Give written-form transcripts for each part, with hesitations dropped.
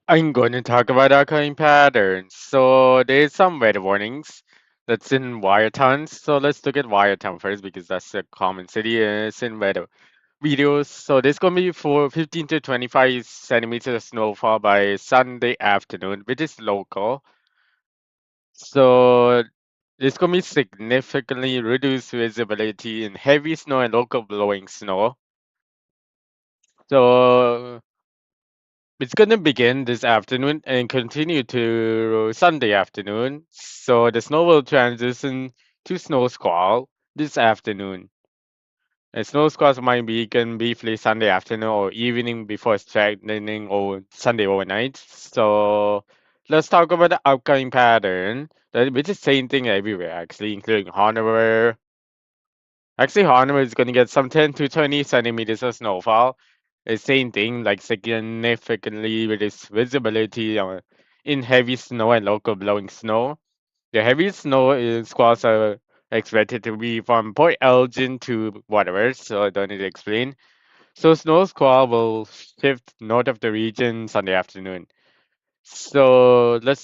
I'm going to talk about occurring patterns. So there's some weather warnings that's in Wiretown. So let's look at Wiretown first because that's the common city is in weather videos. So there's gonna be for 15 to 25 centimeters of snowfall by Sunday afternoon, which is local. So there's gonna be significantly reduced visibility in heavy snow and local blowing snow. So it's going to begin this afternoon and continue to Sunday afternoon. So the snow will transition to snow squall this afternoon. And snow squalls might begin briefly Sunday afternoon or evening before strengthening or Sunday overnight. So let's talk about the upcoming pattern, which is same thing everywhere actually, including Hanover. Actually, Hanover is going to get some 10 to 20 centimeters of snowfall. It's same thing, like significantly reduced visibility in heavy snow and local blowing snow. The heavy snow is squalls are expected to be from Port Elgin to whatever, so I don't need to explain. So snow squall will shift north of the region Sunday afternoon. So we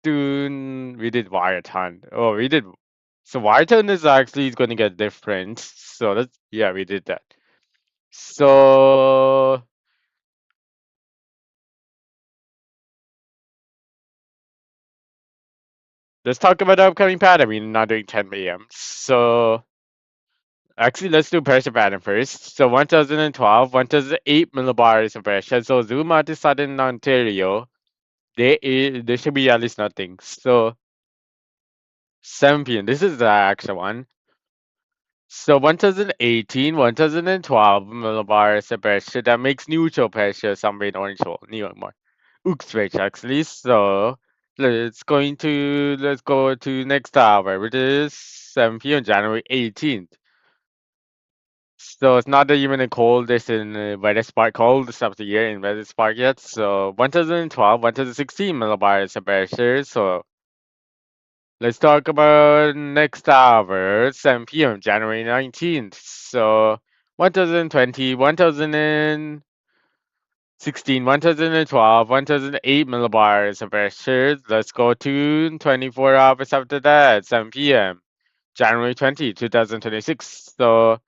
did Wireton. Oh, we did. So Wireton is actually going to get different. So yeah, we did that. So let's talk about the upcoming pattern. We're not doing 10 a.m. So actually, let's do pressure pattern first. So 1012, 1008 millibars of pressure. So zoom out to southern Ontario. There should be at least nothing. So 7 p.m. This is the actual one. So 1018, 1012 millibars of pressure. That makes neutral pressure somewhere in orange hole. Near more. Uxbridge actually. So let's go to next hour, which is 7 p.m. January 18th. So it's not even the coldest in wettest part, coldest of the year in wettest part yet. So 1012, 1016 millibars of pressure. So let's talk about next hour, 7 p.m. January 19th. So 1020, 1016, 1012, 1008 millibars of pressure. Let's go to 24 hours after that, 7 p.m. January 20, 2026. So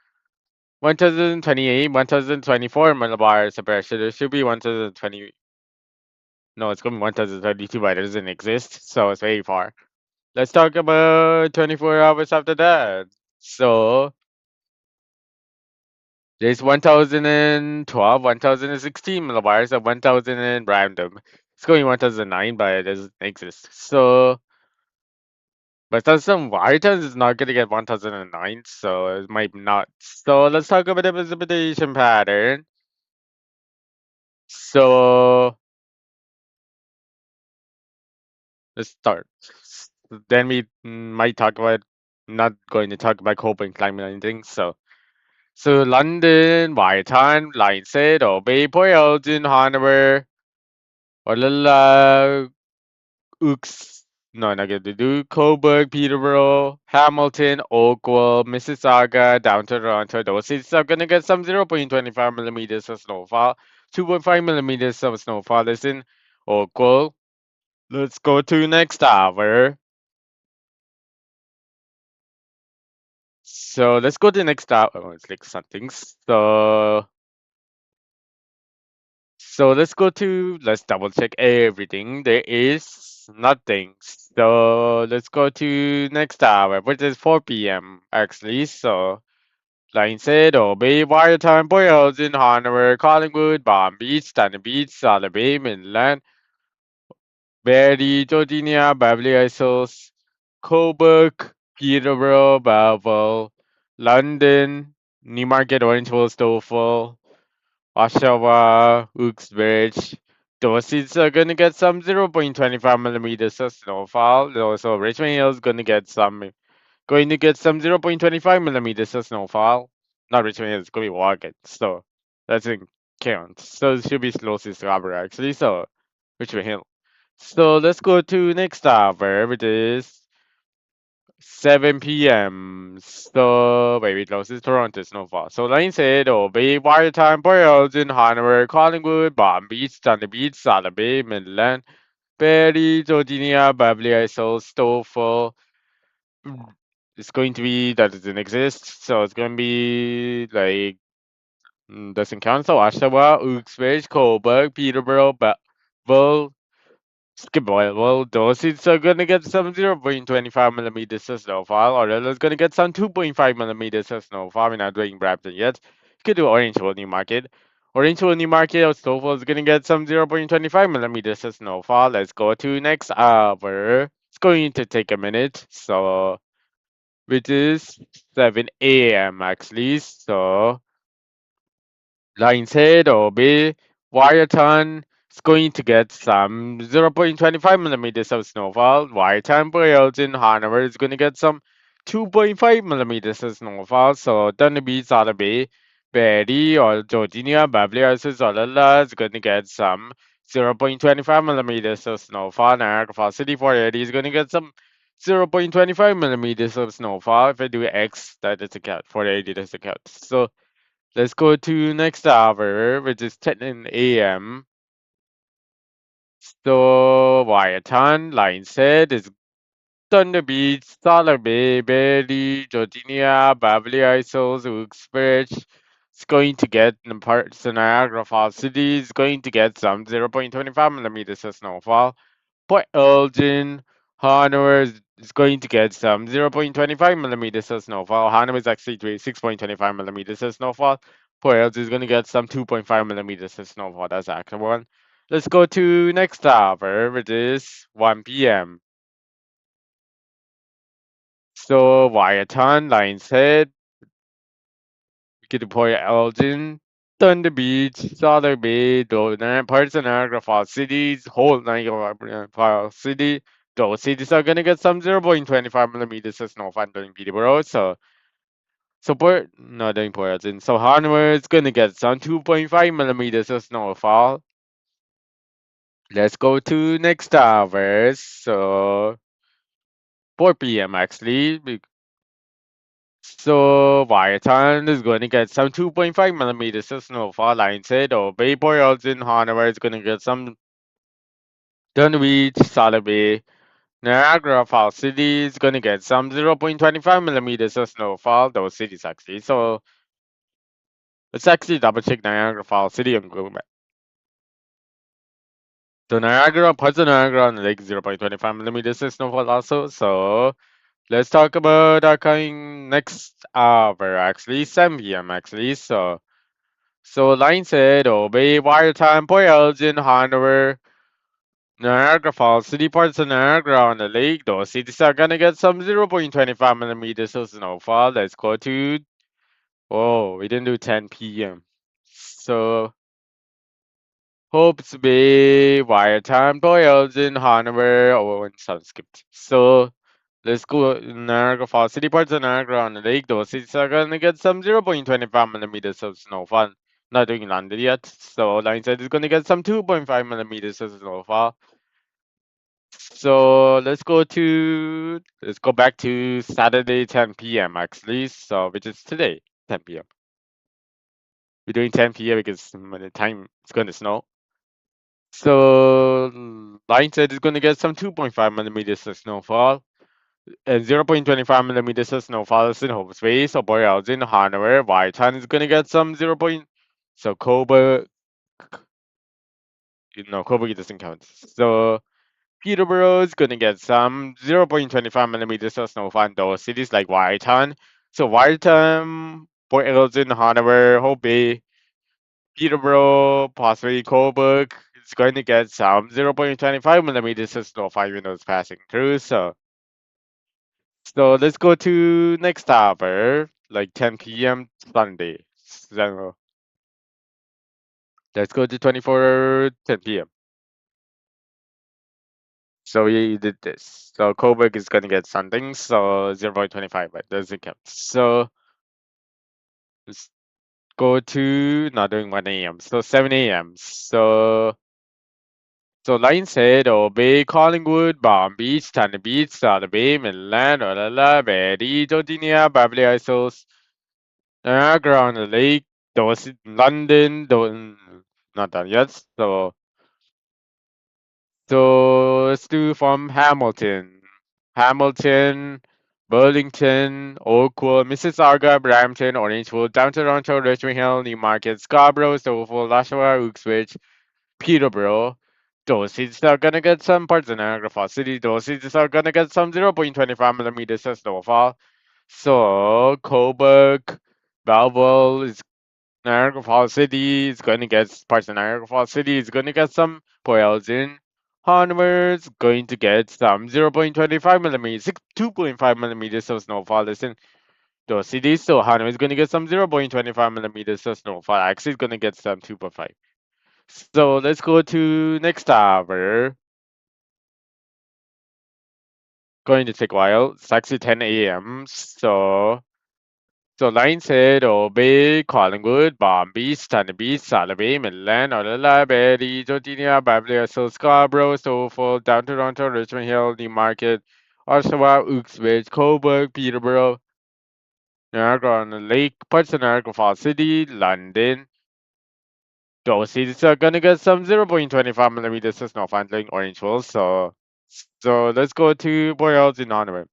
1028, 1024 millibars of pressure. There should be 1020. No, it's going to be 1032, but it doesn't exist. So it's very far. Let's talk about 24 hours after that. So there's 1012, 1016 millibars, and 1000 in random. It's going 1009, but it doesn't exist. So, but that's some items is not going to get 1009, so it might not. So let's talk about the precipitation pattern. So let's start. Then we might talk about, not going to talk about Copenhagen climate or anything. So London, Whiteton, Lionshead, Obey, Elgin, Hanover, Orlilla, Ooks, no, not gonna do, Coburg, Peterborough, Hamilton, Oakville, Mississauga, down to Toronto. Those cities are gonna get some 0.25 millimeters of snowfall. 2.5 millimeters of snowfall is in Oakville. Let's go to next hour. So let's go to the next hour. Oh, it's like something. Let's double check everything. There is nothing. So let's go to next hour, which is 4 p.m. actually. So line said, Bay, Watertown, Boyles in Hanover, Collingwood, Palm Beach, Stanley Beach, Solid Bay, Midland, Barrie, Georginia, Beverly Isles, Coburg, Peterborough, Belleville, London, Newmarket, Orangeville, Stouffville, Oshawa, Uxbridge. Those cities are gonna get some 0.25 millimeters of snowfall. Also, Richmond Hill is going to get some 0.25 millimeters of snowfall. Not Richmond Hill, it's gonna be Walgett. So that doesn't count. So it should be closest rubber actually. So Richmond Hill. So let's go to next hour, which is 7 p.m. So wait, close is Toronto snowfall. So line said, oh, Bay, Watertown, Port Elgin, Hanover, Collingwood, Palm Beach, Thunder Beach, Saddle Bay, Midland, Perry, Georginia, Beverly Isles, Stoffel. It's going to be that doesn't exist, so it's going to be like doesn't count. So Oshawa, Uxbridge, Coburg, Peterborough, Belleville, skip oil. Well, those seeds are gonna get some 0.25 millimeters of snowfall, or else gonna get some 2.5 millimeters of snowfall. We're not doing Brampton yet. You could do Orangeville Newmarket. Orangeville Newmarket or snowfall is gonna get some 0.25 millimeters of snowfall. Let's go to next hour. It's going to take a minute, so which is 7 a.m. actually. So Lion's Head or B, Wyerton is going to get some 0.25 millimeters of snowfall. Wyerton Boyles in Hanover is going to get some 2.5 millimeters of snowfall. So Dunby, Sotheby, Berry or Georginia, Beverly Hills, Olala is going to get some 0.25 millimeters of snowfall. Niagara Falls City 480 is going to get some 0.25 millimeters of snowfall. If I do X, that doesn't count. 480 doesn't count. So let's go to next hour, which is 10 a.m. So, Wyatt line said is Thunder Beach, Solar Bay, Berry, Georginia, Beverly Isles, Uxbridge. It's going to get in parts of Niagara Falls City. It's going to get some 0.25 millimeters of snowfall. Port Elgin, Hanover is going to get some 0.25 millimeters of snowfall. Hanover is actually 6.25 millimeters of snowfall. Port Elgin is going to get some 2.5 millimeters of snowfall. That's the actual one. Let's go to next hour, which is 1 p.m. So, Wyatt Lion's Head, get to Port Elgin, Thunder Beach, Solar Bay, parts of Niagara Falls cities, whole Niagara Falls City. Those cities are gonna get some 0.25 millimeters of snowfall during Peterborough. So Port, not during Port Elgin. So Hanover is gonna get some 2.5 millimeters of snowfall. Let's go to next hours. So 4 p.m. actually. So Wyatt is going to get some 2.5 millimeters of snowfall. Line said, or Bay Boreals in Hanover is going to get some Dunwich, Sotheby, Niagara Falls City is going to get some 0.25 millimeters of snowfall. Those cities actually. So let's actually double check Niagara Falls City and go back. So Niagara, parts of Niagara on the lake 0.25 millimeters of snowfall also. So let's talk about our coming next hour actually, 7 p.m. actually. So line said, obey wire time, Port Elgin, Hanover, Niagara Falls, city parts of Niagara on the lake. Those cities are gonna get some 0.25 millimeters of snowfall. Let's go to, oh, we didn't do 10 p.m. So Hopes Bay, wire time, Port Elgin, Hanover, oh, and some skipped. So let's go Niagara Falls, city parts of Niagara on the lake. Those cities are gonna get some 0.25 millimeters of snowfall. Not doing London yet. So line said it's gonna get some 2.5 millimeters of snowfall. So let's go back to Saturday 10 p.m. actually. So which is today 10 p.m. We're doing 10 p.m. because when the time it's gonna snow. So line said it's gonna get some 2.5 millimeters of snowfall. And 0.25 millimeters of snowfall is in Hope's Bay, so Boreals in Hanover. Whiteton is gonna get some 0. So Coburg, no, Coburg doesn't count. So Peterborough is gonna get some 0.25 millimeters of snowfall in those cities like Whiteton. So Whiteton, Port Elgin, Hanover, Hope Bay, Peterborough, possibly Coburg is going to get some 0.25 millimeters of snowfall even though it's passing through. So let's go to next hour, like 10 p.m. Sunday. So let's go to 24 10 p.m. So we did this. So Coburg is gonna get something. So 0.25, but doesn't count. So let's go to not doing 1 a.m. So 7 a.m. So So Lionshead, Obey, Collingwood, Palm Beach, Thunder Beach, South Bay, Midland, Olala, Betty, Georgia, Beverly Hills, Niagara on the Lake, those London, those not done yet. So let's do from Hamilton. Hamilton, Burlington, Oakwood, Mississauga, Brampton, Orangewood, down Toronto, Richmond Hill, Newmarket, Scarborough, Stouffville, Oshawa, Uxbridge, Peterborough. Those cities are gonna get some parts of Niagara Falls City. Those cities are gonna get some 0.25 millimeters of snowfall. So Cobourg, Belleville is Niagara Falls City is going to get parts of Niagara Falls City is going to get some Boylston. Hanover is going to get some 0.25 millimeters, 2.5 millimeters of snowfall. Listen, those cities, so Hanover is going to get some 0.25 millimeters of snowfall. Actually, it's going to get some 2.5. So let's go to next hour. Going to take a while. It's actually 10 a.m. So line said Obey, Collingwood, Palm Beach, Thunder Beach, Salaby, Midland, Olala, Betty, Georgia, Beverly Hills, Scarborough, Stouffville, down Toronto, Richmond Hill, Newmarket, Oshawa, Uxbridge, Cobourg, Peterborough, Niagara on the Lake, parts of Niagara Falls City, London. Those cities are gonna get some 0.25 millimeters of snowfall in Orangeville. So let's go to Port Elgin, Hanover.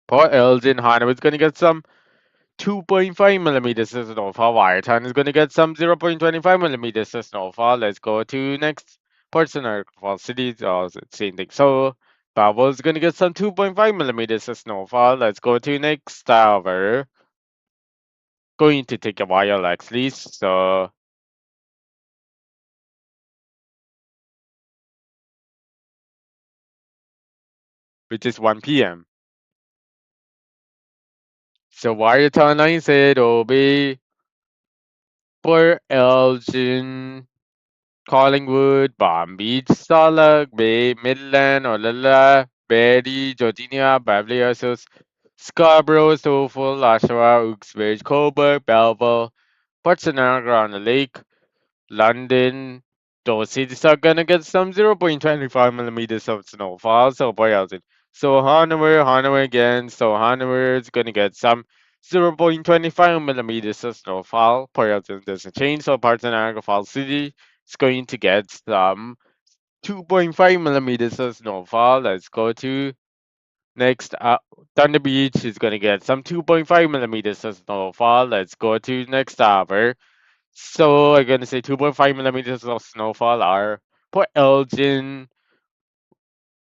Port Elgin, Hanover is gonna get some 2.5 millimeters of snowfall. Watertown is going to get some 0.25 millimeters of snowfall. Let's go to next person or fall city. Same thing. So Belleville is going to get some 2.5 millimeters of snowfall. Let's go to next tower. Going to take a while actually. So which is 1 p.m. So Watertown line said will be Port Elgin, Collingwood, Palm Beach, Starlock Bay, Midland, Olalla, Betty, Georgia, Beverly Hills, Scarborough, Stouffville, Oshawa, Uxbridge, Cobourg, Belleville, parts of Niagara on the Lake, London. Those cities are gonna get some 0.25 millimeters of snowfall. So boy, else it. So Hanover again. So Hanover is gonna get some 0.25 millimeters of snowfall. Boy, else it doesn't change. So parts of Niagara Falls City is going to get some 2.5 millimeters of snowfall. Let's go to next. Thunder Beach is gonna get some 2.5 millimeters of snowfall. Let's go to next hour. So I'm gonna say 2.5 millimeters of snowfall are Port Elgin,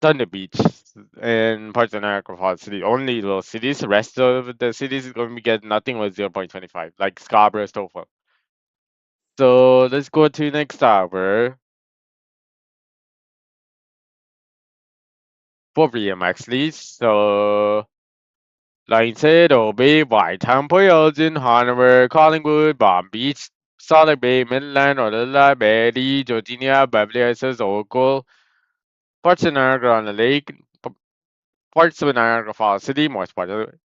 Thunder Beach, and parts of Niagara Falls City. Only those cities. The rest of the cities is going to get nothing with 0.25, like Scarborough, Stouffville. So let's go to next hour. 4 p.m. actually. So Line said Obey, Whitetown, Port Elgin, Hanover, Collingwood, Palm Beach, Solid Bay, Midland, Olalla, Betty, Georgia, Beverly Hills, Oakville, parts of Niagara on the Lake, parts of Niagara Falls City, most part of it.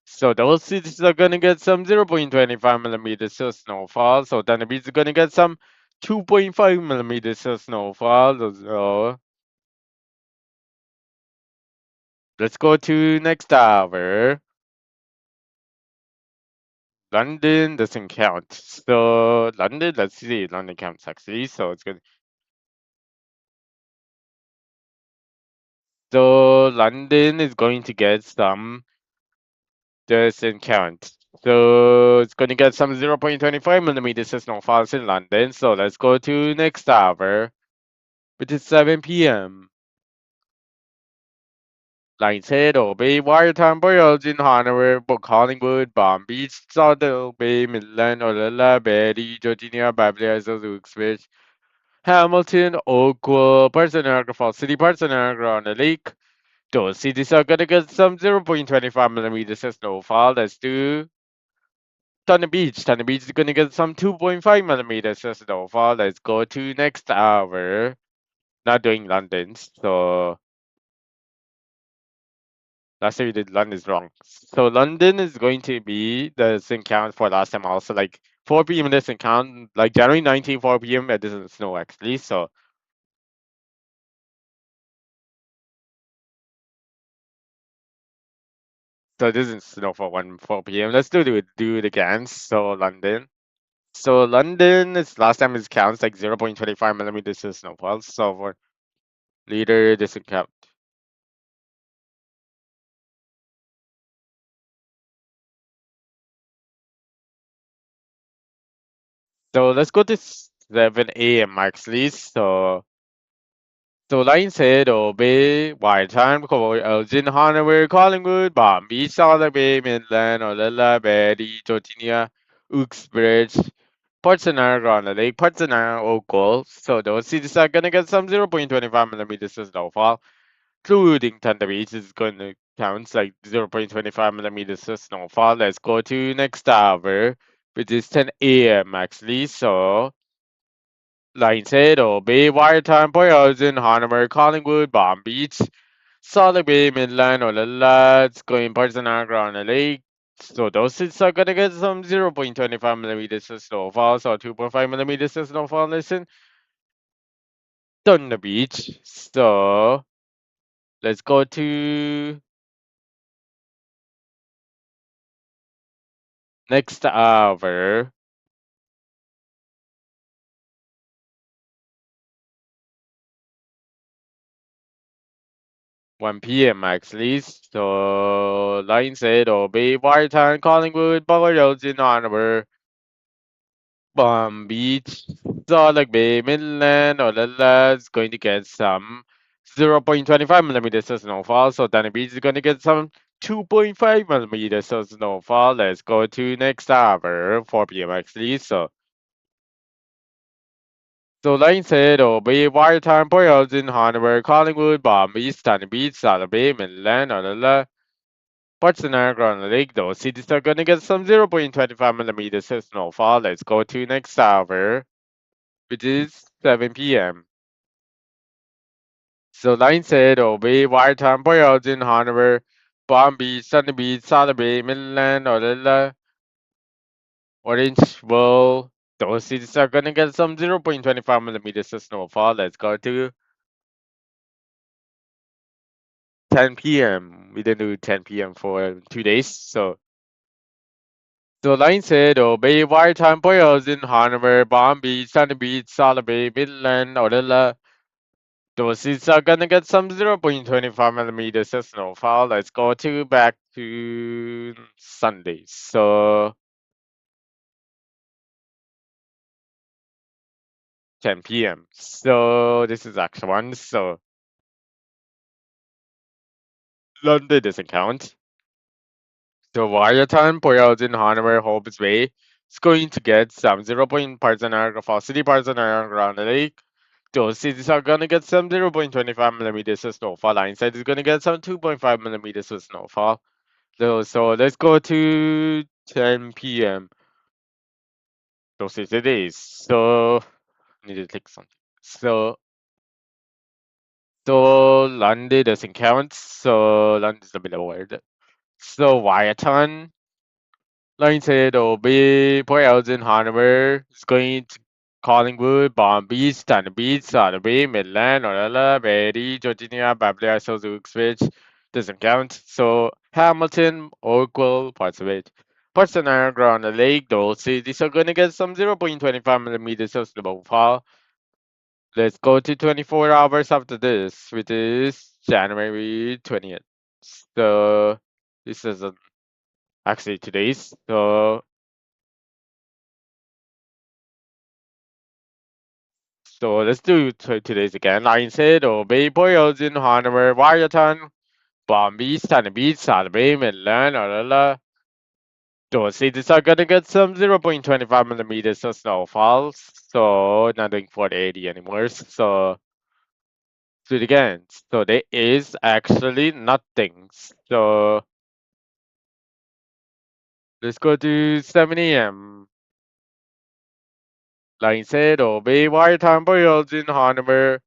So those cities are gonna get some 0.25 millimeters of snowfall. So Thunder Beach is gonna get some 2.5 millimeters of snowfall. So let's go to next hour. London doesn't count. So London, let's see, London counts actually. So it's good. So London is going to get some doesn't count. So it's going to get some 0.25 millimeters of snowfalls in London. So let's go to next hour, which is 7 p.m. Lines head Bay, Watertown, Boylston, Hanover, Collingwood, Palm Beach, Southern Bay, Midland, Olalla, Betty, Georgia, Beverly Hills, Uxbridge, Hamilton, Oakville, parts of Niagara Falls City, parts of Niagara on the Lake. Those cities are gonna get some 0.25 millimeters of snowfall. Let's do Thunder Beach. Thunder Beach is gonna get some 2.5 millimeters of snowfall. Let's go to next hour. Not doing London's, so last time we did London's wrong. So London is going to be doesn't count for last time also. Like 4 p.m. doesn't count. Like January 19, 4 p.m. it doesn't snow actually. So So this is snowfall 4 p.m. Let's do it again. So London. So London is last time it counts like 0.25 millimeters of snowfall. So for later this will count. So let's go to 7 a.m. actually. So line said obey white time call Elgin Hanover Collingwood Palm Beach Solid Bay Midland Olilla Betty Georgia Uxbridge Portsmouth on the lake Portsmouth Oakville. So those cities are gonna get some 0.25 millimeters of snowfall, including Thunder Beach is gonna count like 0.25 millimeters of snowfall. Let's go to next hour, which is 10 a.m. actually. So Lionshead, Bay, Watertown, Boyolton, Hanover, Collingwood, Palm Beach, Solid Bay, Midland, Olilla, it's going parts of Niagara on the lake. So those cities are gonna get some 0.25 millimeters of snowfall, so 2.5 millimeters of snowfall. Listen, on the beach. So let's go to next hour, 1 p.m. actually. So Lionshead, Bay, Watertown, Collingwood, Boyolton, Hanover. Palm Beach, Solid Bay, Midland, Olilla is going to get some 0.25 millimeters of snowfall. So Danny Beach is going to get some 2.5 millimeters of snowfall. Let's go to next hour, 4 p.m. actually. So like I said, Bay, Watertown, Port Elgin, Hanover, Collingwood, Palm Beach, Danny Beach, Solid Bay, Midland, Olilla, parts of Niagara on the Lake. Those cities are going to get some 0.25 millimeters of snowfall. Let's go to next hour, which is 7 p.m. So line said obey Watertown, Boyolton, Hanover, Palm Beach, Sunny Beach, Solid Bay, Midland, Orilla, Orangeville. Those cities are gonna get some 0.25 millimeters of snowfall. Let's go to 10 p.m. We didn't do 10 p.m. for 2 days. So line said obey Watertown, Boyolton, Hanover, Palm Beach, Sunny Beach, Solid Bay, Midland, Orilla, those seeds are gonna get some 0.25 millimeters of snowfall. Let's go to back to Sunday. So 10 p.m. So this is actual one. So London doesn't count. So Watertown, Port Elgin, Hanover, Hobbs Bay is going to get some 0. Parts an hour, Fall City parts an hour around the lake. Those cities are gonna get some 0.25 millimeters of snowfall. Inside is gonna get some 2.5 millimeters of snowfall. So let's go to 10 p.m. Those is the days. So need to click something. So London doesn't count. So London's the middle word. So Wyaton, Lionshead, Obi, Port Elgin, Hanover is going to Collingwood, Palm Beach, Stanton Beach, Sotheby, Midland, Orella, Betty, Georgia, Bablia, Switch doesn't count. So Hamilton, Oakville, parts of it. Parts of Niagara on the lake, those cities are going to get some 0.25 millimeters of snowfall. Let's go to 24 hours after this, which is January 20th. So this is actually today's. So let's do today's again. Lion said, Bay Boyles in Hanover, Wyaton, Palm Beach, Tanner Beach, Salabay, Midland, Orella. Those cities are gonna get some 0.25 millimeters of snowfall. So not doing 480 anymore. So do it again. So there is actually nothing. So let's go to 7 a.m. Like I said, Bay, Wyatt, Boyles in Hanover,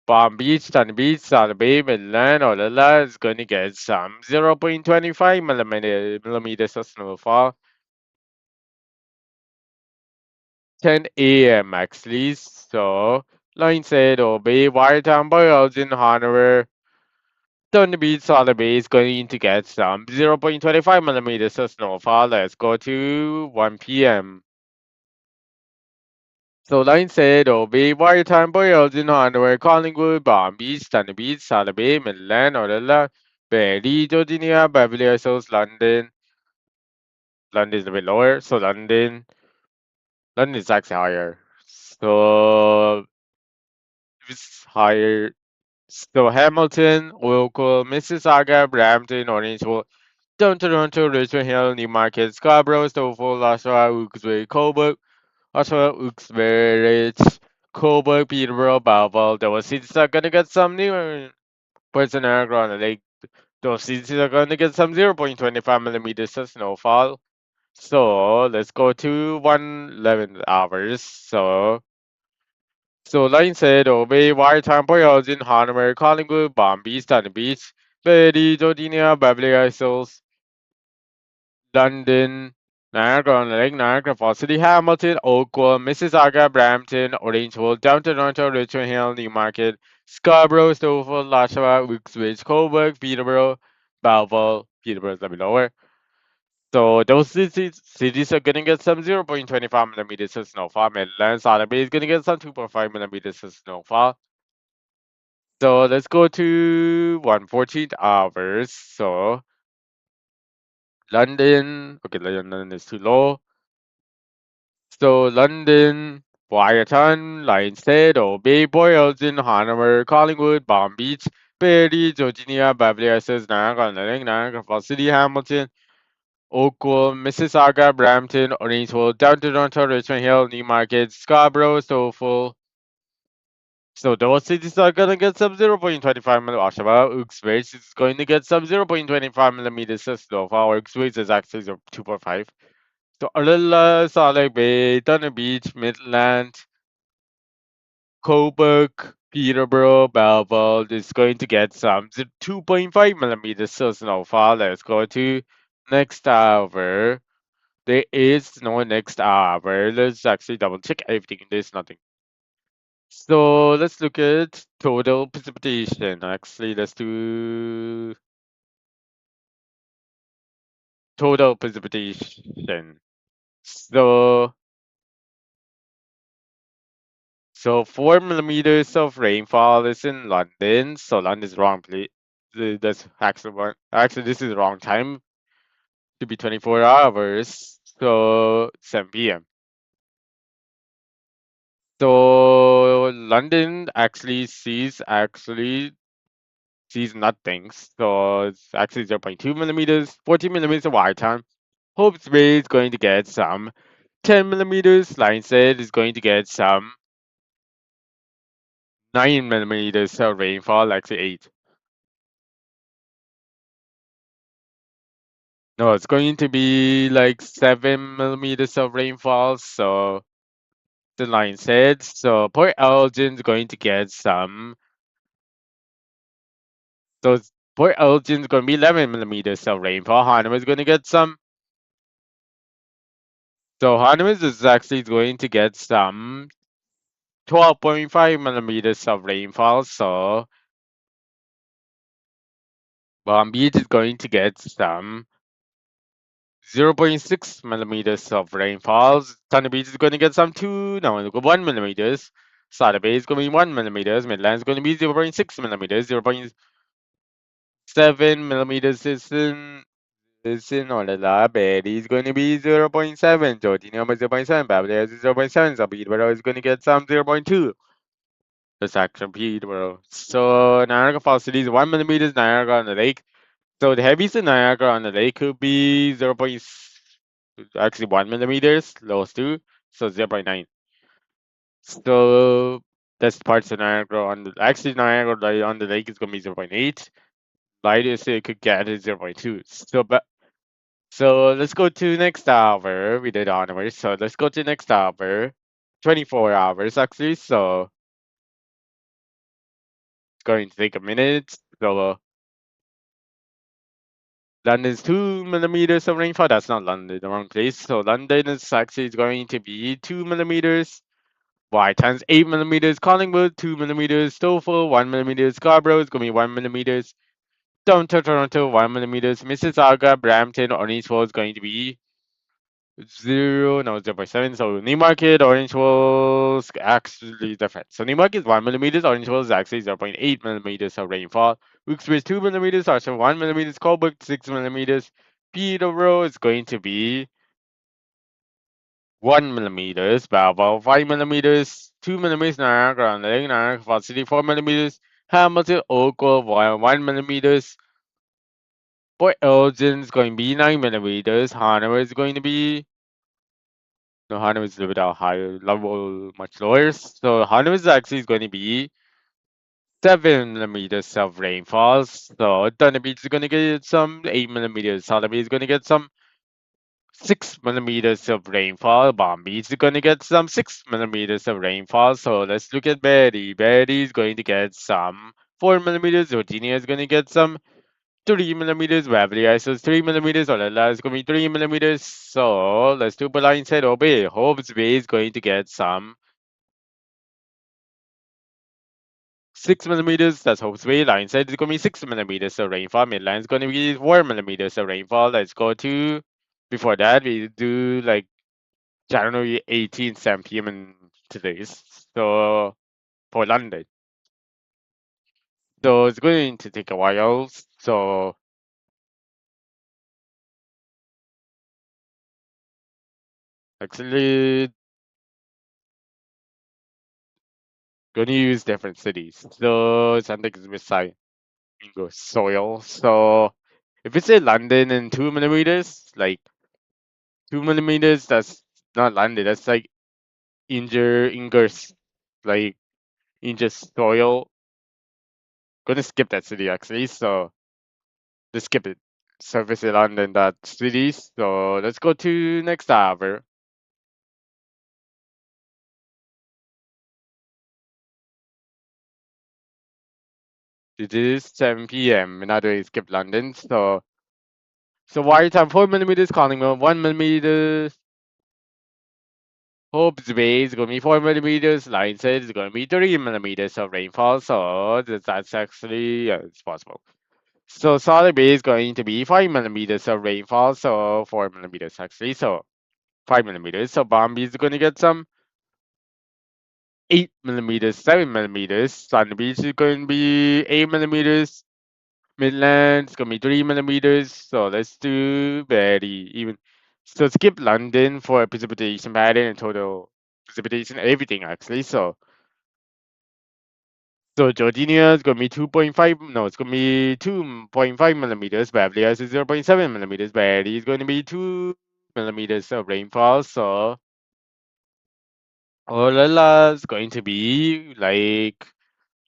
Palm Beach, Sunny Beach, South Bay, Midland, Olilla is going to get some 0.25 millimeters of snowfall. 10 a.m. actually. So, like I said, Bay, Watertown, Boyles in Hanover, Stony Beach, Solid Bay is going to get some 0.25 millimeters of snowfall. Let's go to 1 p.m. So line said, Obey Wartime Boyles in Hardware, Collingwood, Palm Beach, Stony Beach, Solid Bay, Midland, Orella, Berry, Georgia, Beverly Hills, London. London is a bit lower, so London is actually higher. So it's higher. So Hamilton, Local, Mississauga, Brampton, Orangeville, Down Toronto, Richmond Hill, Newmarket, Scarborough, Stouffville, Oshawa, Wilkes-Barre, Cobourg, Oshawa, Wilkes-Barre, Cobourg, Peterborough, Belleville. Those cities are gonna get some new Ports and Niagara on the lake. Those cities are gonna get some 0.25 millimeters of snowfall. So let's go to 111 hours. So line said, Obey Wartime Boyles in Hanover, Collingwood, Bombay, Stony Beach, Berry, Jodinia, Beverly Hills, London, Niagara-on-the-Lake, Niagara Falls City, Hamilton, Oakville, Mississauga, Brampton, Orangeville, Downtown Toronto, Richmond Hill, Newmarket, Scarborough, Stouffville, Oshawa, Wilkes-Barre, Cobourg, Peterborough, Belleville, Peterborough is a bit lower. So those cities are gonna get some 0.25 millimeters of snowfall. Midland, Solid Bay is gonna get some 2.5 millimeters of snowfall. So let's go to 114 hours. So London, okay, London is too low. So London, Wyerton, Lionshead, Bay, Boylston, Hanover, Collingwood, Palm Beach, Berry, Georgia, Beverly Hills, Niagara-on-the-Lake, Niagara Falls City, Hamilton, Oakville, Mississauga, Brampton, Orangeville, Downtown Toronto, Richmond Hill, Newmarket, Scarborough, Stouffville. So those cities are gonna get some 0.25 millimeters. Oshawa, Wilkes-Barre is going to get some 0.25 millimeters of snowfall. Wilkes-Barre is actually 2.5. So Arilla, Salt Bay, Thunder Beach, Midland, Cobourg, Peterborough, Belleville is going to get some 2.5 millimeters of snowfall. Let's go to next hour. There is no next hour. Let's actually double check everything. There's nothing. So let's look at total precipitation. Actually, let's do total precipitation. So, so 4 millimeters of rainfall is in London. So London is wrong place. That's actually one. Actually, this is the wrong time. To be 24 hours. So 7 p.m. So London actually sees nothing. So it's actually 0.2 millimeters, 14 millimeters of water time. Hope's Bay is going to get some 10 millimeters. Lionshead is going to get some 9 millimeters of rainfall, actually 8. No, it's going to be like 7 millimeters of rainfall. So the Lionshead. So Port Elgin's going to get some. So Port Elgin's going to be 11 millimeters of rainfall. Hanema is going to get some. So Hanema is actually going to get some 12.5 millimeters of rainfall. So Palm Beach is going to get some 0.6 millimeters of rainfall. Thunder Beach is going to get some 1 millimeters. Sada Bay is going to be 1 millimeters. Midland is going to be 0.6 millimeters. 0.7 millimeters is in Olala. Berry is going to be 0.7. Georgia number 0.7. Beverly is 0.7. So Peterborough is going to get some 0.2. That's actually Peterborough. So Niagara Falls City is 1 millimeters. Niagara on the Lake. So the heaviest in Niagara on the Lake could be actually 1 millimeters, lowest 2, so 0.9. So that's parts of Niagara Niagara on the lake is gonna be 0.8. Lightest it could get is 0.2. So let's go to next hour. We did onwards. So let's go to next hour. 24 hours actually. So it's going to take a minute. So London's 2 millimeters of rainfall. That's not London, the wrong place. So London is actually going to be 2 millimeters. Y times 8 millimeters. Collingwood 2 millimeters. Stouffville 1 millimeter. Scarborough is going to be 1 millimeters. Downtown Toronto, 1 millimeters. Mississauga, Brampton, Orangeville is going to be 0.7. So Newmarket, Orangeville is actually different. So Newmarket is 1 millimeters, Orangeville is actually 0.8 millimeters of rainfall. Wilkes-Barre is 2 millimeters, Oshawa 1 millimeters, Colbert 6 millimeters. Peterborough is going to be 1 millimeters, Belleville 5 millimeters, 2 millimeters, Niagara on the Lake, Niagara Falls City 4 millimeters, Hamilton, Oakville 1 millimeters, Port Elgin is going to be 9 millimeters, Hanover is going to be no, Hanover is a little bit higher level, much lower. So Hanover is actually going to be 7 millimeters of rainfall. So Thunder Beach is going to get some 8 millimeters. Southern Beach is going to get some 6 millimeters of rainfall. Palm Beach is going to get some 6 millimeters of rainfall. So let's look at Betty. Betty is going to get some 4 millimeters. Virginia is going to get some 3 millimeters. Beverly Hills 3 millimeters. Olala is going to be 3 millimeters. So let's do blind side obey. Hobbs Bay is going to get some 6 millimeters. That's Hope's Way. Line side is going to be 6 millimeters of rainfall. Midline is going to be 4 millimeters of rainfall. Let's go to, before that, we do like January 18th, 7 p.m. in today's. So for London. So it's going to take a while. So actually, going to use different cities. So something is beside soil. So if it's in London in 2 millimeters, like 2 millimeters, that's not London. That's like Ingers, like Inger soil. Gonna skip that city actually. So just skip it. Surface it London that cities. So let's go to next hour. It is 7 p.m. Another way skip London. So wire time 4 millimeters, Collingwood 1 millimeter. Hope's Bay is going to be 4 millimeters. Line said it's going to be 3 millimeters of rainfall. So that's actually it's possible. So Solid Bay is going to be 5 millimeters of rainfall. So 4 millimeters actually. So 5 millimeters. So Bombi is going to get some 8 millimeters, 7 millimeters. Sun Beach is going to be 8 millimeters. Midland is going to be 3 millimeters. So let's do very even. So skip London for precipitation pattern and total precipitation, everything actually. So Georgia is going to be 2.5. No, it's going to be 2.5 millimeters. Beverly Hills is 0.7 millimeters. Barrie is going to be 2 millimeters of rainfall. So Olala is going to be like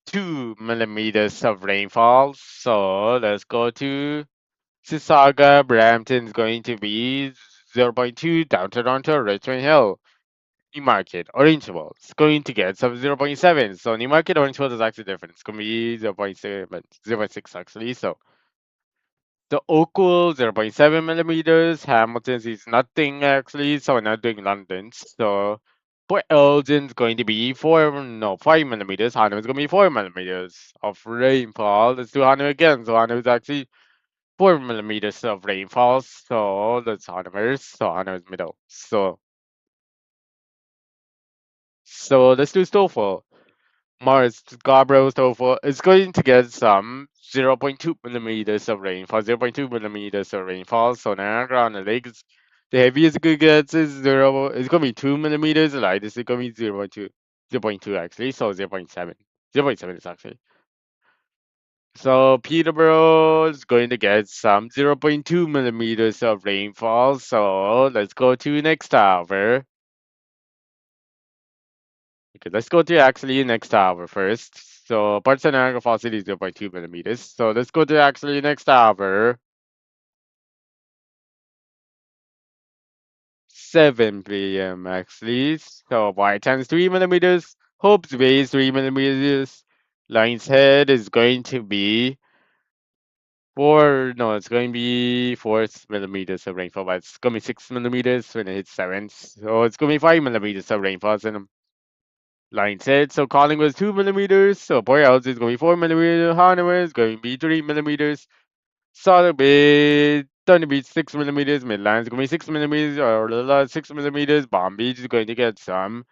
2 millimeters of rainfall. So let's go to Sissaga. Brampton is going to be 0.2. Down Toronto, Richmond Hill. Newmarket, Orangeville. It's going to get some 0.7. So Newmarket, Orangeville is actually different. It's going to be 0.7, 0.6 actually. So the Oakville 0.7 millimeters. Hamilton's is nothing actually. So we're not doing London's. So Port Elgin's going to be 5 millimeters. Hanover is going to be 4 millimeters of rainfall. Let's do Hanover again. So Hanover is actually 4 millimeters of rainfall. So that's Hanover. So Hanover is middle. So let's do snowfall. Mars, Scarborough, snowfall. It's going to get some 0.2 millimeters of rainfall, 0.2 millimeters of rainfall. So Niagara on the lake is the heaviest it could get is 0. It's going to be 2 millimeters. The lightest is going to be 0.2, 0.2 actually. So 0.7. 0.7 is actually. So Peterborough is going to get some 0.2 millimeters of rainfall. So let's go to next hour. Okay, let's go to actually next hour first. So parts of Niagara Falls City is 0.2 millimeters. So let's go to actually next hour. 7 p.m. actually. So White times 3 millimeters. Hope's Bay is 3 millimeters. Line's Head is going to be 4. No, it's going to be 4 millimeters of rainfall, but it's going to be 6 millimeters when it hits 7. So it's going to be 5 millimeters of rainfall. And Line said, so Calling was 2 millimeters. So Borealis is going to be 4 millimeters. Hanover is going to be 3 millimeters. Southern Bay, Thunder Beach 6 millimeters, Midland is going to be 6 millimeters, or 6 millimeters. Palm Beach is going to get some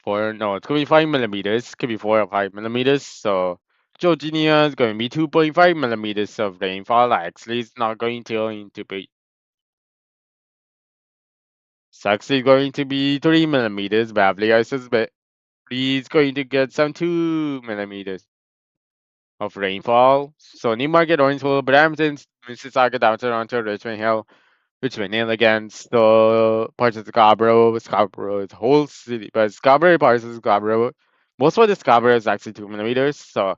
four. No, it's going to be 5 millimeters. Could be 4 or 5 millimeters. So Georgia is going to be 2.5 millimeters of rainfall. Actually, it's not going to be. Sax is going to be 3 millimeters. Beverly Hills is going to get some 2 millimeters of rainfall. So Newmarket, Orangeville, Brampton, Mississauga, downtown Toronto, Richmond Hill again. So parts of Scarborough is whole city, but Scarborough parts of Scarborough. Most of the Scarborough is actually 2 millimeters. So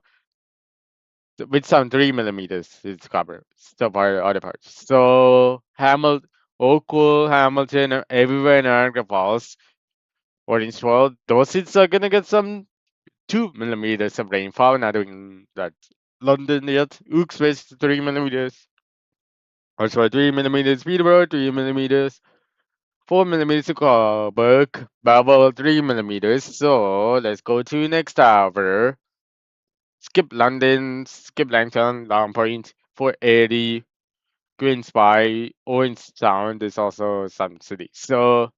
with some 3 millimeters is Scarborough. So part other parts. So Oakville, Hamilton, everywhere in Niagara Falls, Orangeville, those cities are gonna get some 2 millimeters of rainfall. Not doing that. London yet. Uxbridge 3 millimeters. Also 3 millimeters. Peterborough 3 millimeters. 4 millimeters to Coburg. Babel 3 millimeters. So let's go to next tower. Skip London. Skip Langton. Long Point 480. Green Spy. Orange Sound is also some city. So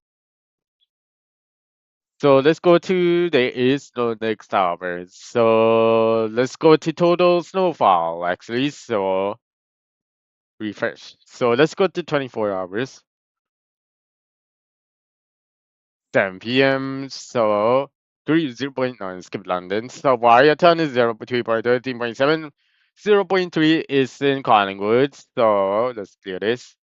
let's go to there is no next tower. So let's go to total snowfall actually. So refresh. So let's go to 24 hours. 10 p.m. So 0.9 skip London. So Warriorton is 0.3.13.7. 0.3 is in Collingwood. So let's clear this.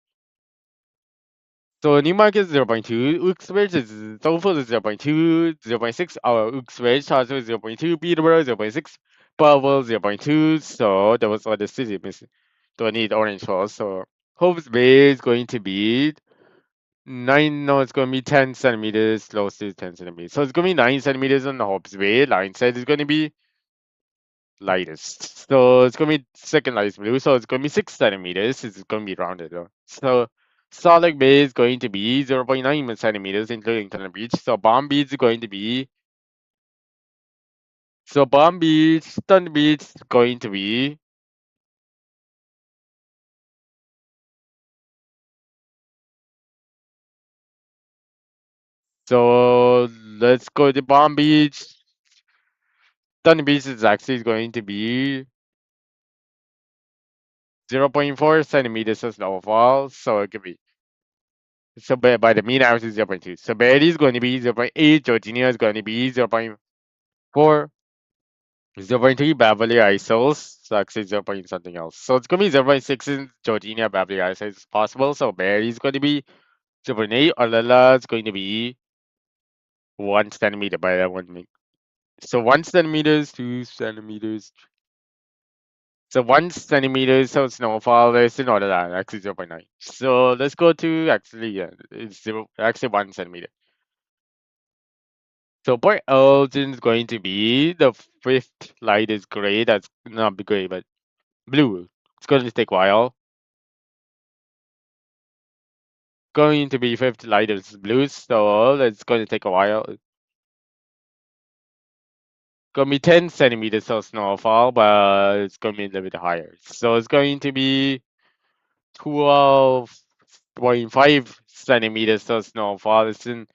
So Newmarket is 0.2, Uxbridge is Salford is 0.2, 0.6, Uxbridge also is 0.2, Peterborough 0.6, Belleville 0.2, so that was all the city missing. Don't need orange falls. So Hope's Bay is going to be 9, no, it's going to be 10 centimeters, close to 10 centimeters. So it's going to be 9 centimeters on the Hope's Bay. Line said it's going to be lightest. So it's gonna be second lightest blue. So it's gonna be 6 centimeters. It's gonna be rounded though. So solid Bay is going to be 0.9 centimeters, including Thunder Beach. So Palm Beach is going to be Palm Beach, Thunder Beach is going to be so let's go to Palm Beach. Thunder Beach is actually going to be 0.4 centimeters of snowfall. So it could be so by the mean average is 0.2. So Betty is going to be 0.8. Georgia is going to be 0.4. 0.3 Beverly Isles, so actually 0. Something else. So it's gonna be 0.6 in Georgia, Beverly Isles is possible. So Barry is going to be 0.8. Olala is going to be 1 centimeter by that 1 meter. So 1 centimeters, 2 centimeters. So 1 centimeter, so snowfall is in order that actually 0.9. So let's go to actually yeah, it's actually 1 centimeter. So Port Elgin is going to be the fifth light is gray. That's not gray, but blue. It's going to take a while. Going to be 50 lighters blues, so it's going to take a while. Gonna be 10 centimeters of snowfall, but it's gonna be a little bit higher. So it's going to be 12.5 centimeters of snowfall. It's in,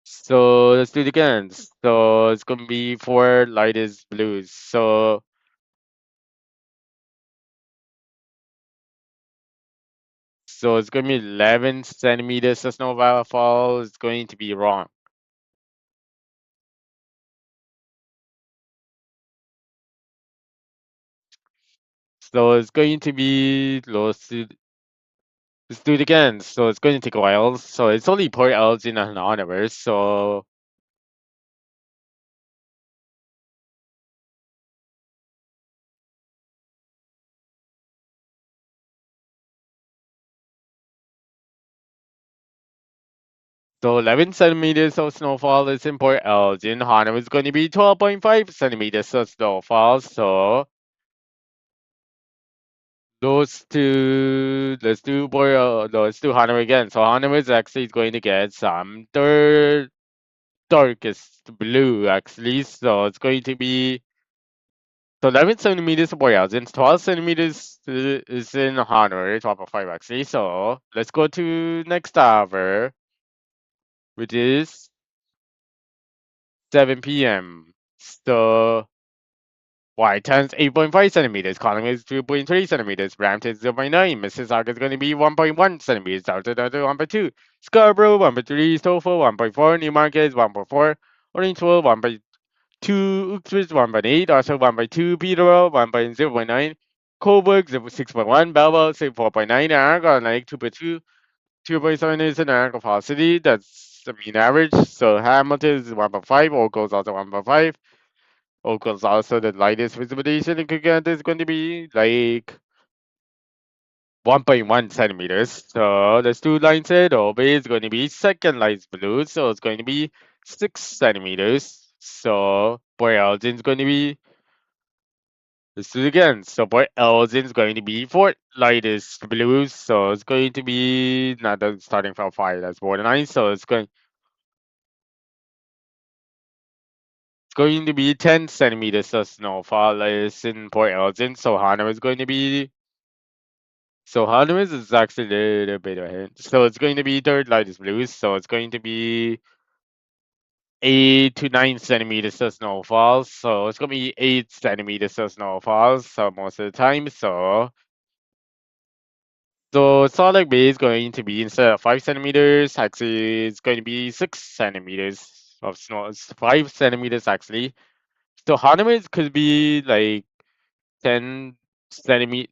so let's do it again. So it's gonna be four lightest blues. So it's gonna be 11 centimeters of snowfall. It's going to be wrong. So it's going to be close to. Let's do it again. So it's going to take a while. So it's only 4 hours in an hour. So 11 centimeters of snowfall is in Port Elgin. Hana is going to be 12.5 centimeters of snowfall. So those two, let's do Hana again. So Hana is actually going to get some third. darkest blue actually. So it's going to be so 11 centimeters for Elgin, 12 centimeters is in Honor, 12.5 actually. So let's go to next hour, which is 7 p.m. So White times 8.5 centimeters, Colin is 2.3 centimeters, Brampton is 0.9, Mississauga is going to be 1.1 centimeters, Delta 1.2, Scarborough 1.3, Stouffville 1.4, Newmarket is 1.4, Orangeville 1.2, Uxbridge 1.8, also 1.2, Peterborough 1.0.9, Coburg 6.1, Belleville 4.9, Niagara Lake 2.2, 2.7 is the Niagara Falls that's the mean average, so Hamilton is 1.5, Oakville is also 1.5, Oakville's also the lightest precipitation it could get is going to be like 1.1 centimeters. So there's two lines here. The Obey is going to be second light blue, so it's going to be 6 centimeters. So Port Elgin is going to be, let's do it again. So Port Elgin is going to be fourth lightest blue, so it's going to be not that starting from 5, that's borderline. So it's going to be 10 centimeters of snowfall is in Port Elgin. So Hana is going to be So Hardwiz is actually a little bit ahead. So it's going to be third lightest blue. So it's going to be 8 to 9 centimeters of snowfall. So it's going to be 8 centimeters of snowfall. So most of the time. So solid Bay is going to be instead of 5 centimeters, actually it's going to be 6 centimeters of snow. It's 5 centimeters actually. So Hardwiz could be like 10 centimeters,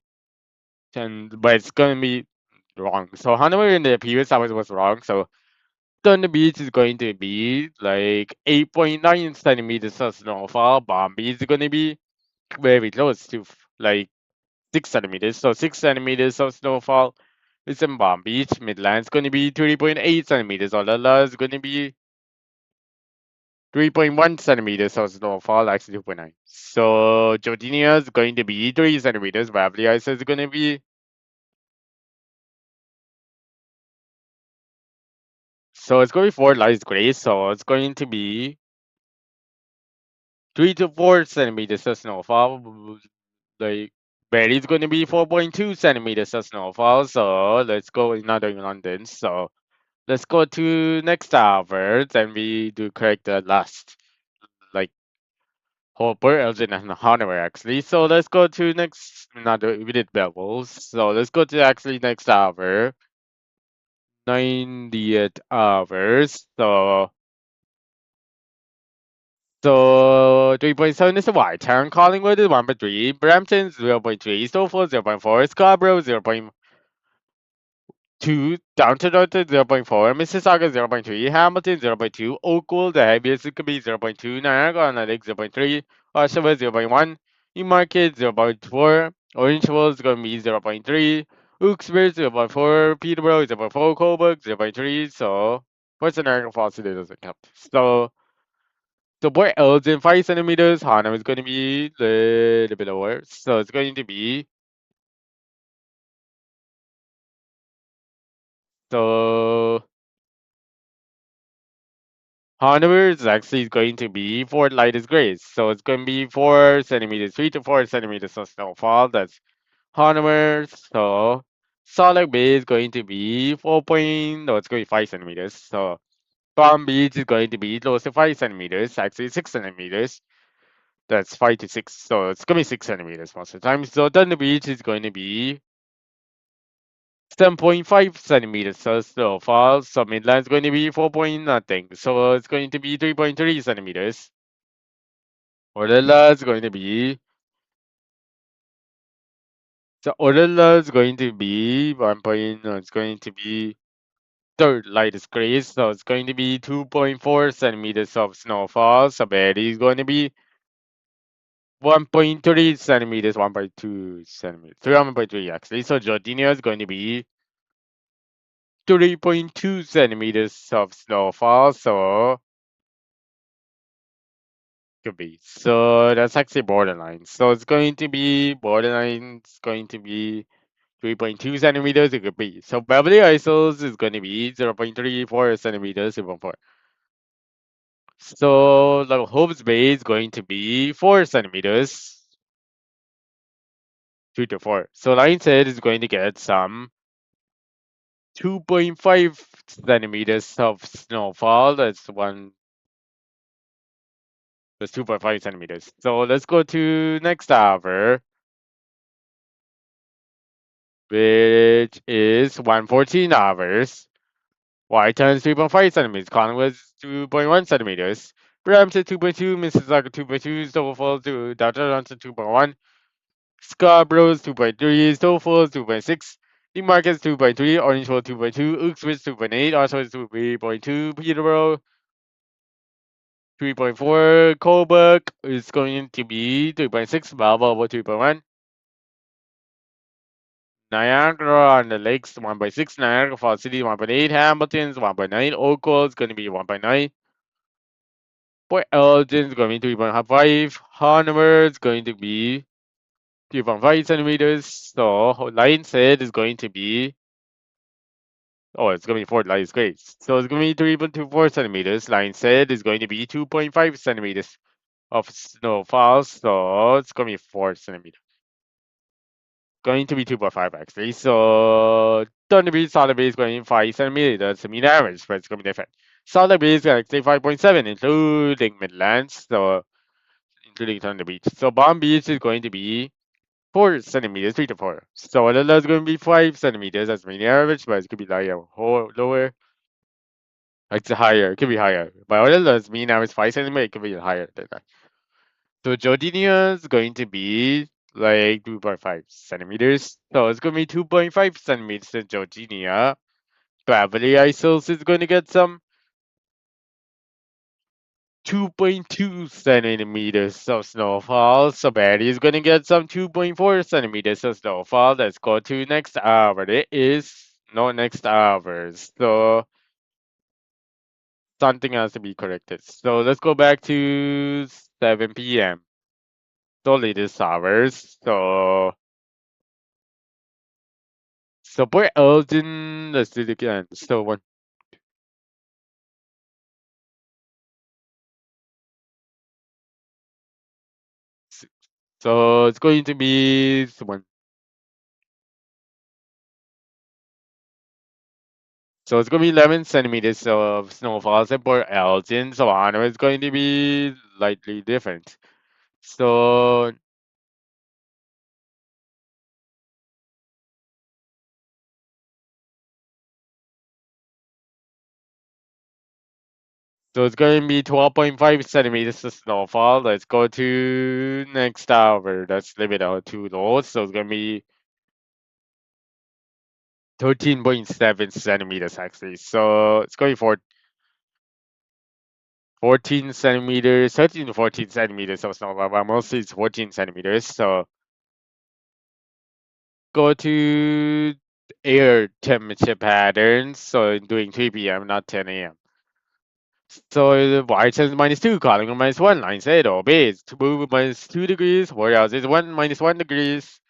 10, but it's going to be wrong. So Hanover in the previous hours was wrong. So Thunder Beach is going to be like 8.9 centimeters of snowfall. Bomb Beach is going to be very close to like 6 centimeters. So 6 centimeters of snowfall is in Bomb Beach. Midland's going to be 3.8 centimeters. Olala is going to be 3.1 centimeters of snowfall, actually 2.9. So Jodinia is going to be 3 centimeters. Waverly Ice is going to be, so it's going to be 4 light gray. So it's going to be 3 to 4 centimeters of snowfall. Like Barry's going to be 4.2 centimeters of snowfall. So let's go another in London. So let's go to next hour. Then we do correct the last like Hopper, Elgin, and Hanover actually. So let's go to next another we did Bevels. So let's go to actually next hour. 90th hours. So 3.7 is the White Town, Collingwood is 1.3, Brampton 0.3, Stouffville 0.4, Scarborough 0.2, Downton Dorset 0.4, Mississauga 0.3, Hamilton 0.2, Oakville the heaviest it could be 0.2, Niagara on the Lake 0.3, Oshawa 0.1, Newmarket 0.4, Orangeville is going to be 0.3, Uxbridge 0.4, Peterborough 0.4, Coburg 0.3, so what's the Niagara Falls it doesn't count. So boy L's in 5 centimeters, Hanam is going to be a little bit lower. So it's going to be, so Hanover is actually going to be 4 lightest grays. So it's going to be 4 centimeters, 3 to 4 centimeters of snowfall. That's Hanover. So Solid Bay is going to be 4 point, no, it's going to be 5 centimeters. So Palm Beach is going to be close to 5 centimeters, actually 6 centimeters. That's 5 to 6. So it's going to be 6 centimeters most of the time. So Thunder Beach is going to be 7.5 centimeters of snowfall. So Midland's going to be 4 point nothing. So it's going to be 3.3 centimeters. Orella is going to be, so Orella is going to be 1 point, no, it's going to be third lightest gray. So it's going to be 2.4 centimeters of snowfall. So Betty is going to be 1.3 centimeters, 1.2 centimeters, 1.3 actually. So Jordania is going to be 3.2 centimeters of snowfall. So could be. So that's actually borderline. So it's going to be borderline. It's going to be 3.2 centimeters. It could be. So Beverly Isles is going to be 0.34 centimeters. 0.4. So the Hope's Bay is going to be 4 centimeters, 2 to 4. So Lions Head is going to get some 2.5 centimeters of snowfall. That's 2.5 centimeters. So let's go to next hour, which is 114 hours. Y times 3.5 centimeters. Colin was 2.1 centimeters. Brampton 2.2, Mississauga 2.2, Snowfall to Delta Johnson 2.1, Scarborough's 2.3, Snowfall's 2.6, Newmarket's 2.3, Orangeville 2.2, Uxbridge 2.8, Oshawa's 3.2, Peterborough 3.4, Colebrook is going to be 3.6, Balboa 3.1, Niagara on the Lakes 1.6, Niagara Falls City 1.8, Hamilton's 1.9, Oakville is going to be 1.9, Port Elgin's going to be 3.5, Hanover is going to be 3.5 centimeters, so Lion's Head is going to be, oh, it's going to be 4 Lion's Great. So it's going to be 3.24 centimeters. Lion's Head is going to be 2.5 centimeters of snowfall, so it's going to be 4 centimeters. Going to be 2.5 actually. So Thunder Bay, Solid Bay is going to be 5 centimeters. That's the mean average, but it's going to be different. Solid Bay is going to say 5.7, including Midlands, so including Thunder Beach. So Bomb Beach is going to be 4 centimeters, 3 to 4. So Adela is going to be 5 centimeters. That's the mean average, but it could be lower. It's higher. It could be higher. But Adela's mean average 5 centimeters. It could be higher than that. So Jodinia is going to be like 2.5 centimeters. So it's going to be 2.5 centimeters in Jodinia. Beverly Isles is going to get some 2.2 centimeters of snowfall. So Barry is going to get some 2.4 centimeters of snowfall. Let's go to next hour. It is no next hours. So something has to be corrected. So let's go back to 7 p.m. So latest hours. So Port Elgin, let's do it again. So it's going to be one. So it's going to be 11 centimeters of snowfalls at Port Elgin. So Hano is going to be slightly different. So it's going to be 12.5 centimeters of snowfall. Let's go to next hour. That's a little bit out too low. So it's going to be 13.7 centimeters actually. So it's going for 14 centimeters, 13 to 14 centimeters of snowfall, but mostly it's 14 centimeters. So go to air temperature patterns. So doing 3 p.m., not 10 a.m. So y times -2, calling on -1, line 0, base, to move -2 degrees, whereas it's 1 -1 degrees.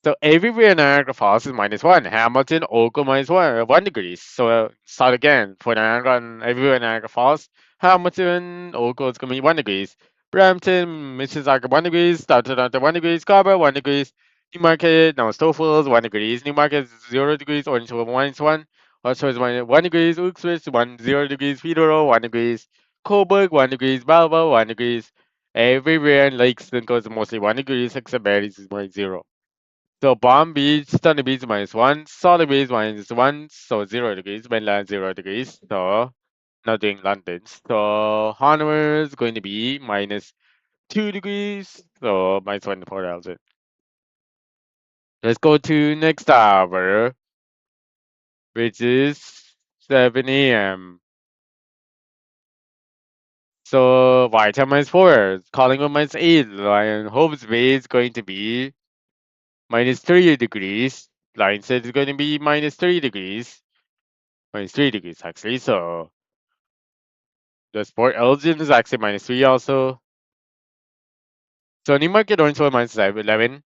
So everywhere Niagara Falls is -1. Hamilton, Oakville -1 degrees. So start again. For Niagara and everywhere Niagara Falls, Hamilton, Oakville is going to be 1 degrees. Brampton, Mississauga 1 degrees. Toronto 1 degrees. Scarborough 1 degrees. Newmarket, now Stouffville 1 degrees. Newmarket is 0 degrees. Orangeville -1. Oshawa is 1 degrees. Uxbridge 0 degrees. Peterborough 1 degrees. Cobourg 1 degrees. Balboa 1 degrees. Everywhere in Lakes goes mostly 1 degrees except Barrie's is -0. So Palm Beach, Thunder Beach -1, Solid Beach -1, so 0 degrees, mainland 0 degrees, so not doing London. So Hanover is going to be -2 degrees, so -1 for Elgin. Let's go to next hour, which is 7 a.m. So Whiteham -4, Collingwood -8, and Hope's Bay is going to be -3 degrees. Line said it's going to be -3 degrees. -3 degrees actually. So the Sport Elgin is actually -3 also. So Newmarket Orange for -11.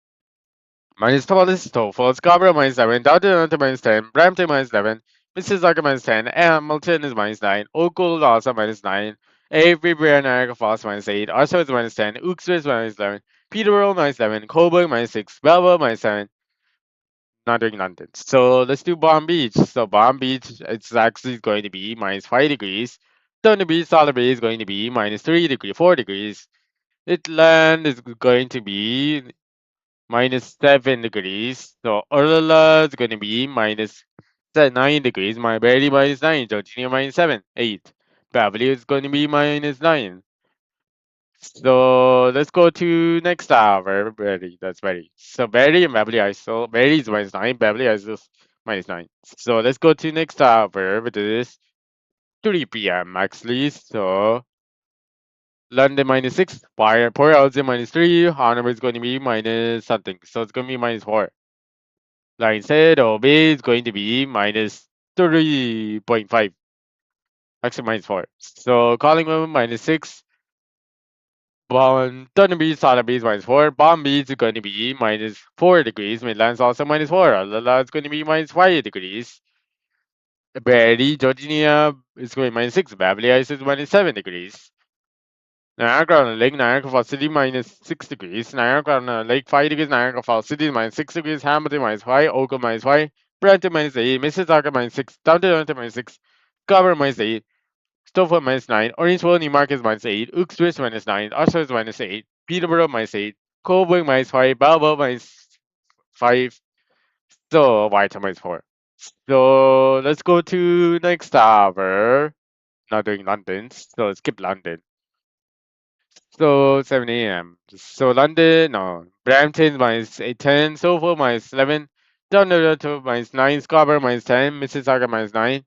-12 is Stoffel. Scarborough -7. Downton -10. Brampton -11. Mississauga -10. Hamilton is -9. Oakville also -9. Everywhere Niagara Falls -8, Oshawa is -10, Uxbridge is -11, Peterborough -11, Coburg -6, Belleville -7, not doing London. So let's do Palm Beach. So Palm Beach, it's actually going to be -5 degrees. Thunder Beach, Solid Bay is going to be -3 degrees, 4 degrees. Itland is going to be -7 degrees. So Orla is going to be -9 degrees. My Barely -9. Georgina -7, 8. Beverly is going to be -9. So let's go to next hour. Barely, that's Barely. So Barely and Beverly ISO. Barely is -9. Beverly is -9. So let's go to next hour, which is 3 p.m. actually. So London -6, Port Elgin -3, Hanover is going to be minus something, so it's going to be -4. Like I said, Obey is going to be -3.5, actually -4. So Collingwood -6, Thunder Beach, Solid Beach -4, Palm Beach is going to be -4 degrees, Midlands also -4, Alala is going to be -5 degrees. Barely, Georgia is going -6, Beverly Hills is -7 degrees. Niagara on the Lake, Niagara Falls City -6 degrees. Niagara on the Lake 5 degrees. Niagara Falls City -6 degrees. Hamilton -5. Oakland -5. Brampton -8. Mississauga -6. Downtown Toronto -6. Scarborough -8. Stouffville -9. Orangeville, Newmarket -8. Uxbridge -9. Oshawa is -8. Peterborough -8. Coburg -5. Belleville -5. So Whitehall -4. So let's go to next hour. Not doing London, so let's skip London. So 7 a.m. So London, no. Brampton -10, Suffolk -11, London to -9, Scarborough -10, Mississauga -9,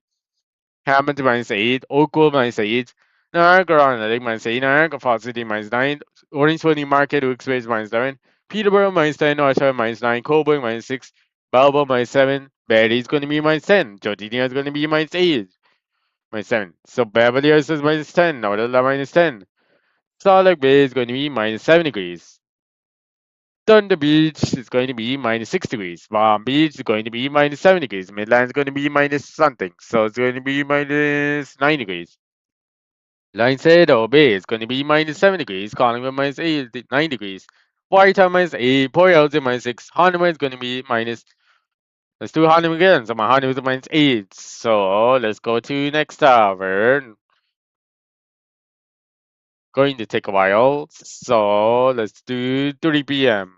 Hamilton -8, Oakville -8, Niagara on the Lake -8, Niagara Falls City -9, Orangeville Newmarket, Uxbridge -11, Peterborough -10, Oshawa -9, Coburg -6, Belleville -7, Barrie is going to be -10, Georgina is going to be -8, -7. So Beverly Hills is -10, Northern -10. Salt Lake Bay is going to be -7 degrees. Thunder Beach is going to be -6 degrees. Palm Beach is going to be -7 degrees. Midland is going to be minus something. So it's going to be -9 degrees. Linehead Bay is going to be -7 degrees. Collingwood -9 degrees. Whitetown -8. Port Elgin -6. Honolulu is going to be minus. Let's do Honolulu again. So my Honolulu is -8. So let's go to next hour. Going to take a while. So let's do 3 p.m.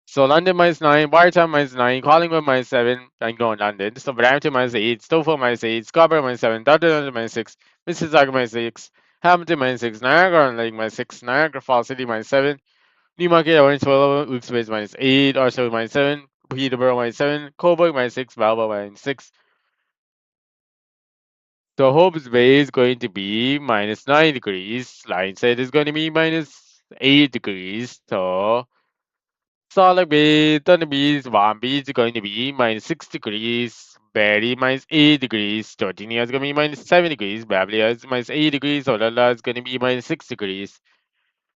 So London -9, Wartown -9, Collingwood -7. I'm going London. So Brampton -8, Stouffville -8, Scarborough -7, Dublin -6, Mississauga -6, Hamilton -6, Niagara on Lake -6, Niagara Falls City -7, Newmarket, Orangeville, Uxbridge -8, Oshawa -7, Peterborough -7, Coburg -6, Belleville -6. So Hope's Bay is going to be -9 degrees. Line said it's going to be -8 degrees. So Solid Bay, Thunder Beach, Palm Beach is going to be -6 degrees. Barrie -8 degrees. Georgina is going to be -7 degrees. Beverly is -8 degrees. Olala is going to be -6 degrees.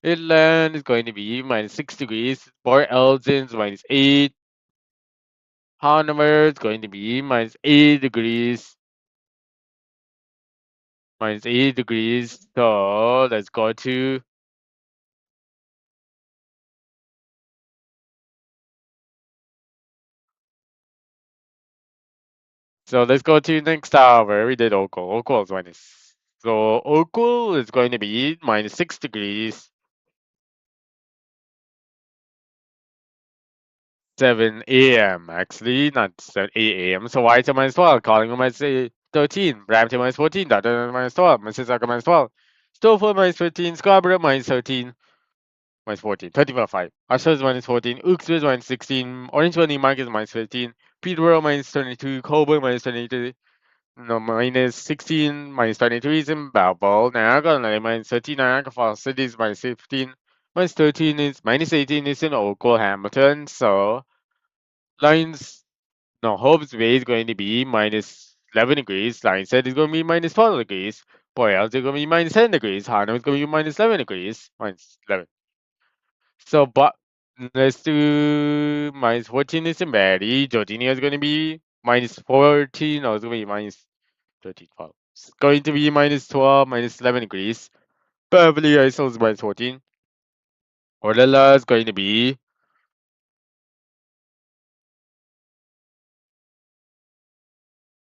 Inland is going to be -6 degrees. Port Elgin is -8. Hanover is going to be -8 degrees. -8 degrees. So let's go to. So let's go to next tower. We did Oakville. Oakville is minus. So Oakville is going to be -6 degrees. 7 a.m. actually, not 8 a.m. So White -12, Collingwood -13, Brampton -14, Dutton -12, Mississauga -12, Stouffville -13, Scarborough -13, -14, 13.5. Oshawa is -14, Uxbridge -16, Orangeville Newmarket is -15, Peterborough -22, Coburg -23, no, -16, -23 is in Belleville, Niagara -13, Niagara Falls City is -15, -13 is -18 is in Oakville, Hamilton. So lines, no, Hope's Bay is going to be -11 degrees. Line said it's going to be -12 degrees. Boyle's is going to be -10 degrees. Hano is going to be -11 degrees. -11. So, but let's do -14 is in Barrie. Georgina is going to be -14. No, it's going to be -13, 12. It's going to be minus 12, minus 11 degrees. Beverly Hills is minus 14. Orlella is going to be,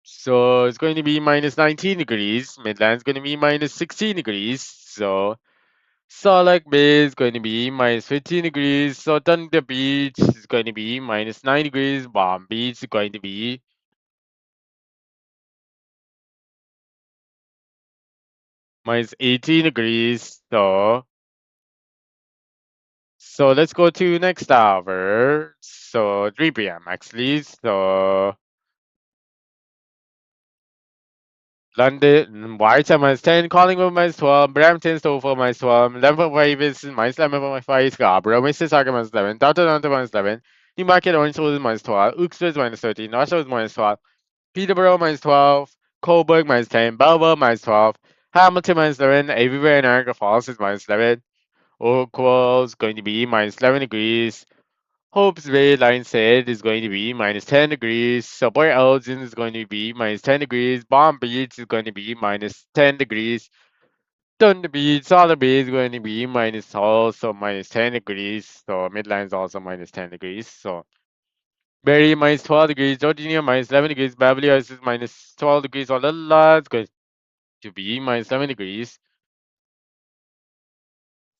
so it's going to be minus 19 degrees. Midland's going to be minus 16 degrees. So Salt Lake Bay is going to be minus 15 degrees. So Thunder Beach is going to be minus 9 degrees. Palm Beach is going to be minus 18 degrees. So let's go to next hour. So 3 p.m. actually. So London, Whiteham minus 10, Collingwood minus 12, Brampton, Stockport minus 12, 11.5 is minus 11.5, Scarborough, Mississauga minus 11, Downton minus 11, Newmarket, Orangewood is minus 12, Uxbridge minus 13, Northshore is minus 12, Peterborough minus 12, Coburg minus 10, Belvoir minus 12, Hamilton minus 11, everywhere in Niagara Falls is minus 11, Oakville is going to be minus 11 degrees, Hope's Bay line said is going to be minus 10 degrees. Subway Elgin is going to be minus 10 degrees. Palm Beach is going to be minus 10 degrees. Thunder Beach, Solar Bay is going to be also minus 10 degrees. So Midland is also minus 10 degrees. So Barrie minus 12 degrees. Georgia minus 11 degrees. Beverly Hills is minus 12 degrees. All is going to be minus 7 degrees.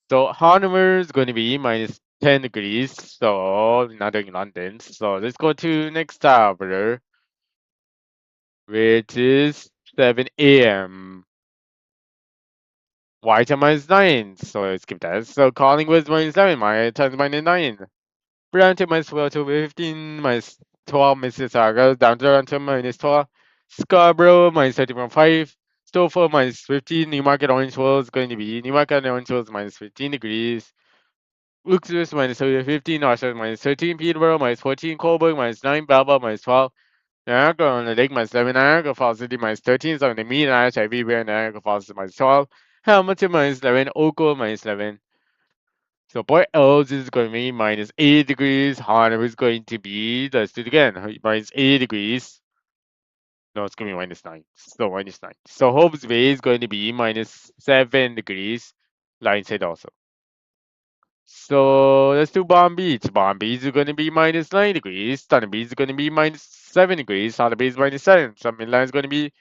So Hanover is going to be minus 10 degrees. So not in London. So let's go to next hour, which is 7 a.m. White minus 9. So let's skip that. So Collingwood minus 7. My times minus 9. Brampton minus 12 to 15. Minus 12. Mississauga down to Toronto minus 12. Scarborough minus 30.5. Stockport minus 15. Newmarket Orangeville is going to be Newmarket Orangeville is minus 15 degrees. Uxbridge minus 15. Northshore minus 13. Peterborough minus 14. Coburg minus 9. Belvoir minus 12. Niagara on the lake minus 11, Niagara Falls City minus 13, so in the mean ash everywhere, Niagara Falls minus 12, Hamilton minus 11, Oakville minus 11. So Port Ellis is going to be minus 8 degrees, Hanover is going to be, let's do it again, minus 8 degrees. No, it's going to be minus 9. So minus 9. So Hope's Bay is going to be minus 7 degrees, line said also. So let's do Palm Beach. Palm Beach is going to be minus 9 degrees. Thunder Beach is going to be minus 7 degrees. Solid Bay is minus 7. So Midland is going to be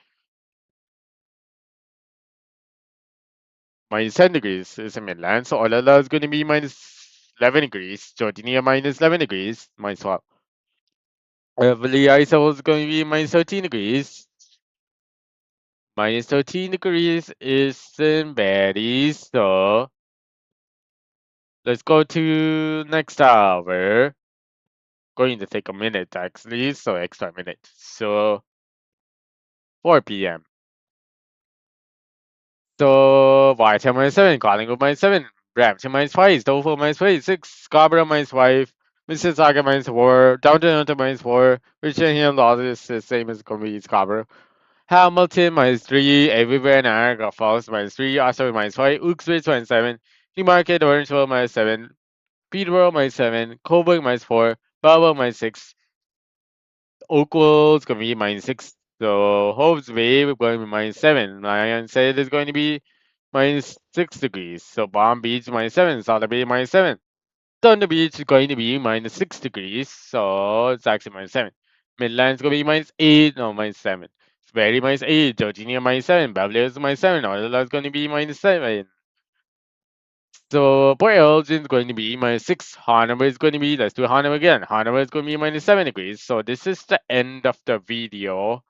minus 10 degrees is in Midland. So Olala is going to be minus 11 degrees. Jordania minus 11 degrees. Minus 12. Beverly Iso is going to be minus 13 degrees. Minus 13 degrees is in Betty. So let's go to next hour. Going to take a minute actually. So extra minute. So 4 p.m. So Whiteham minus 7, Collingwood minus 7, Brampton minus 5, Stockport minus 5, 6, Scarborough minus 5, Mississauga minus 4, Downton minus 4, Richmond Hill Laws is the same as going to be Scarborough. Hamilton minus 3, everywhere Niagara Falls minus 3, Oshawa minus 5, Uxbridge minus 7, Newmarket Orangeville minus 7, Peterborough minus 7, Coburg minus 4, Belvoir minus 6, Oakville is going to be minus 6. So Hope's Bay we're going to be minus 7. Ryan said it's going to be minus 6 degrees. So Palm Beach minus 7. Solid Bay minus 7. Thunder Beach is going to be minus 6 degrees. So it's actually minus 7. Midland's going to be minus 8. No, minus 7. Very minus 8. Georgia minus 7. Beverly Hills minus 7. Orlando is going to be minus 7. So Port Elgin is going to be minus 6. Hanover is going to be, let's do Hanover again. Hanover is going to be minus 7 degrees. So this is the end of the video.